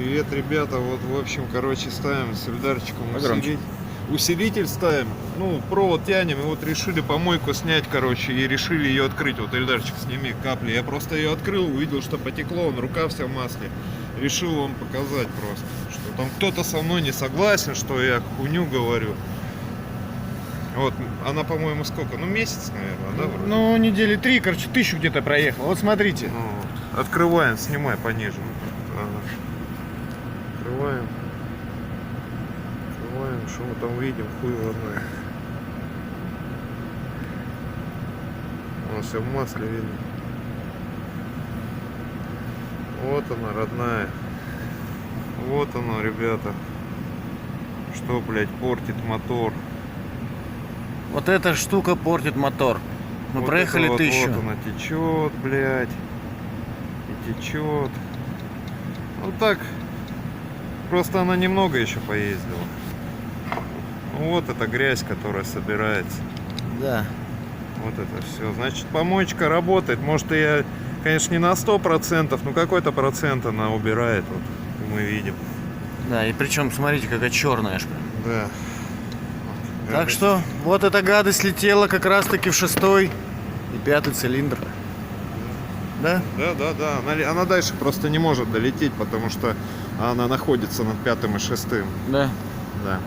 Привет, ребята. Вот, в общем, короче, ставим с Эльдарчиком Погромче. усилитель ставим. Ну, провод тянем. И вот решили помойку снять, короче, и решили ее открыть. Вот, Эльдарчик, сними капли. Я просто ее открыл, увидел, что потекло, он рука вся в масле. Решил вам показать просто, что там кто-то со мной не согласен, что я хуйню говорю. Вот, она, по-моему, сколько? Ну, месяц, наверное, да? Вроде? Ну, недели 3, короче, 1000 где-то проехал. Вот смотрите. Ну, открываем, снимай пониже. Ага. Открываем. Открываем, что мы там видим, хуй его знает. Все в масле видно. Вот она, родная. Вот оно, ребята. Что, блядь, портит мотор. Вот эта штука портит мотор. Мы Вот проехали это 1000. Вот она течет, блядь. И течет. Ну так. Просто она немного еще поездила. Ну, вот эта грязь, которая собирается. Да. Вот это все. Значит, помоечка работает. Может, и, конечно, не на 100%, но какой-то процент она убирает. Вот мы видим. Да, и причем, смотрите, какая черная аж прям. Да. Вот, Так что, вот эта гадость летела как раз-таки в 6-й и 5-й цилиндр. Да? Да. Она дальше просто не может долететь, потому что она находится над 5-м и 6-м. Да. Да.